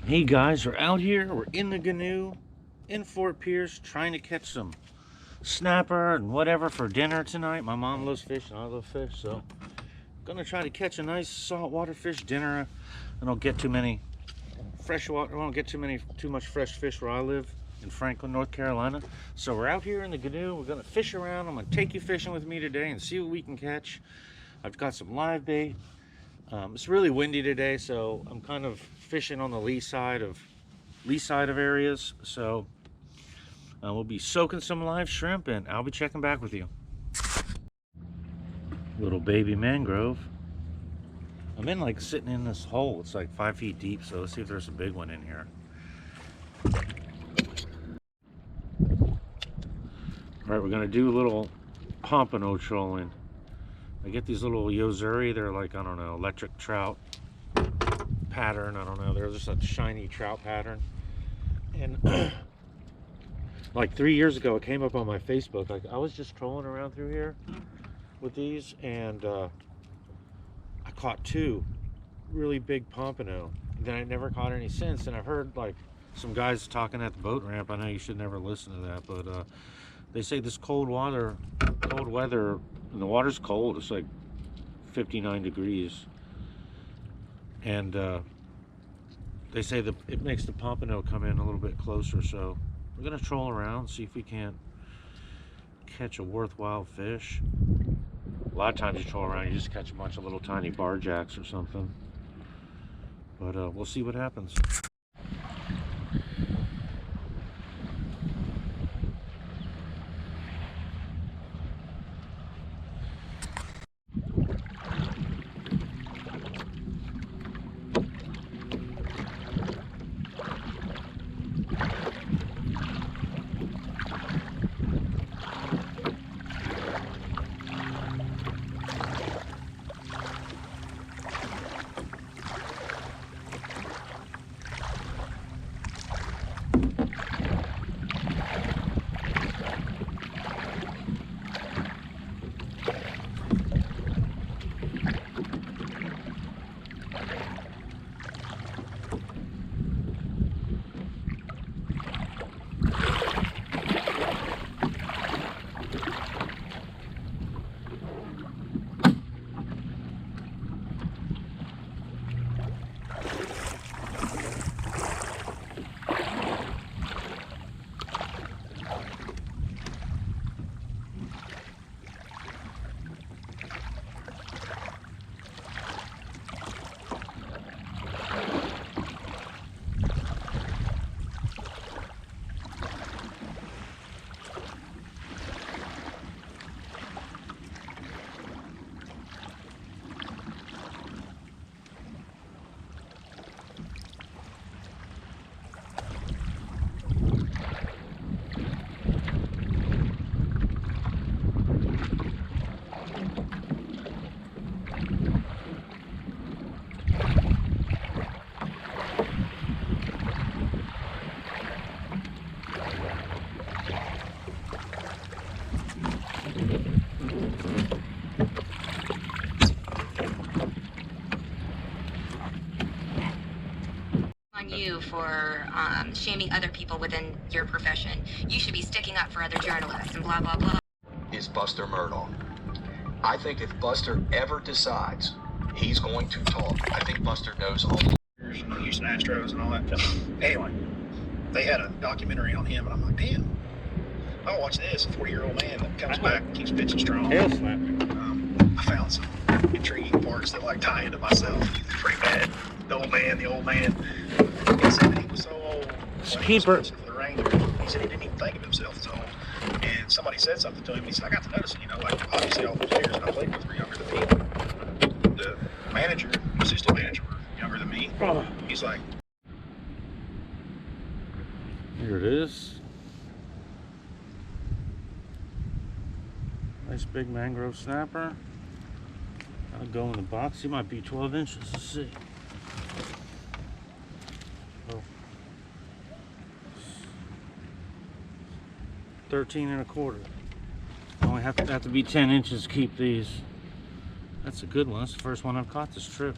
Hey guys, we're out here, we're in the canoe in Fort Pierce trying to catch some snapper and whatever for dinner tonight. My mom loves fish and I love fish, so I'm gonna try to catch a nice saltwater fish dinner. I don't get too many freshwater, I don't get too much fresh fish where I live in Franklin, North Carolina. So we're out here in the canoe, we're gonna fish around. I'm gonna take you fishing with me today and see what we can catch. I've got some live bait. It's really windy today, so I'm kind of fishing on the lee side of areas. So we'll be soaking some live shrimp, and I'll be checking back with you. Little baby mangrove. I'm in like sitting in this hole. It's like 5 feet deep, so let's see if there's a big one in here. All right, we're gonna do a little pompano trolling. I get these little yozuri. They're like, I don't know, electric trout pattern. I don't know. They're just a shiny trout pattern. And like 3 years ago, it came up on my Facebook. Like I was just trolling around through here with these, and I caught 2 really big pompano. Then I never caught any since. And I've heard like some guys talking at the boat ramp. I know you should never listen to that, but they say this cold weather, and the water's cold. It's like 59 degrees, and they say that it makes the pompano come in a little bit closer. So we're gonna troll around, see if we can't catch a worthwhile fish. A lot of times you troll around, you just catch a bunch of little tiny barjacks or something, but we'll see what happens. You for shaming other people within your profession. You should be sticking up for other journalists and blah, blah, blah. Is Buster Murdaugh. I think if Buster ever decides he's going to talk, I think Buster knows all the Houston Astros and all that. Anyway, they had a documentary on him, and I'm like, damn, I'll watch this. A 40-year-old man that comes back and keeps pitching strong. I found some intriguing parts that like tie into myself. Pretty bad. The old man. He said that he was so old. He was pitching for the Rangers. He said he didn't even think of himself as old. And somebody said something to him. He said, I got to notice, like obviously all the players that I played with were younger than me. The manager, assistant manager, were younger than me. He's like, Here it is. Nice big mangrove snapper. I'll go in the box. He might be 12 inches. Let's see. Oh. 13 and a quarter. Only have to be 10 inches to keep these. That's a good one. That's the first one I've caught this trip.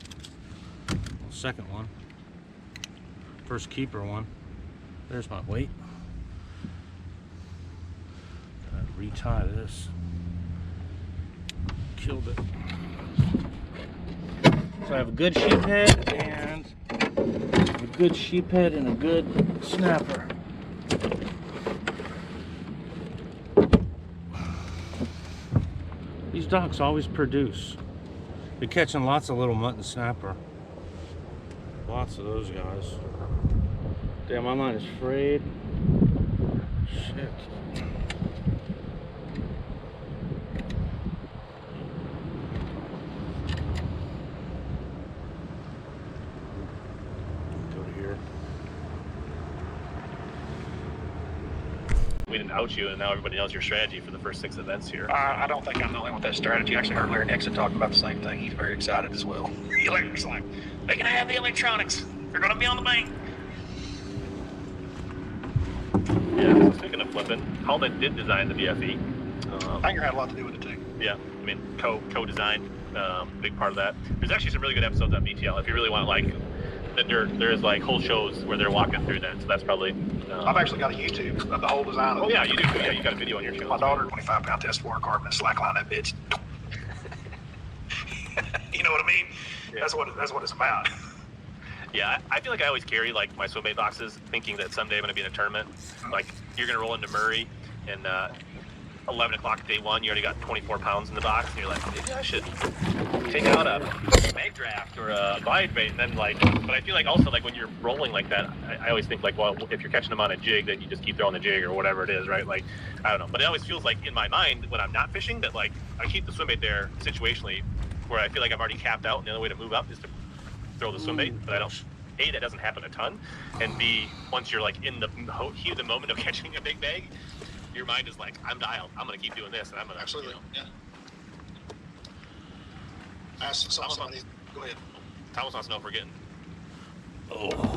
Well, second one. First keeper one. There's my weight. Gotta retie this. Killed it. So I have a good sheephead and a good sheephead and a good snapper. These docks always produce. They're catching lots of little mutton snapper. Lots of those guys. Damn, my line is frayed. Shit. Go to here. We didn't out you, and now everybody knows your strategy for the first 6 events here. I don't think I'm the only one with that strategy. I actually heard Larry Nixon talking about the same thing. He's very excited as well. Larry's like, they can have the electronics. They're going to be on the bank. Yeah, so speaking of flipping, Halden did design the BFE. Hanger had a lot to do with it too. Yeah, I mean, co-designed, big part of that. There's actually some really good episodes on BTL. If you really want, like, there's like whole shows where they're walking through that, so that's probably... I've actually got a YouTube of the whole design of it. Oh yeah, you do too. Yeah, you got a video on your channel. My daughter, 25-pound test for carbon and slackline that bitch. You know what I mean? Yeah. That's what it's about. Yeah, I feel like I always carry like my swim bait boxes, thinking that someday I'm going to be in a tournament. Like you're going to roll into Murray, and 11 o'clock day one, you already got 24 pounds in the box, and you're like, maybe I should take out a mag draft or a glide bait, and then like, but I feel like also like when you're rolling like that, I always think like, well, if you're catching them on a jig, then you just keep throwing the jig or whatever it is, right? Like, I don't know, but it always feels like in my mind when I'm not fishing that like I keep the swim bait there situationally, where I feel like I've already capped out, and the only way to move up is to throw the swim bait, but I don't. A, that doesn't happen a ton, and B, once you're like in the heat of the moment of catching a big bag, your mind is like, I'm dialed. I'm gonna keep doing this, and I'm gonna Absolutely. You know. Yeah. Ask somebody. Go ahead. Thomas wants to know if we're getting. Oh.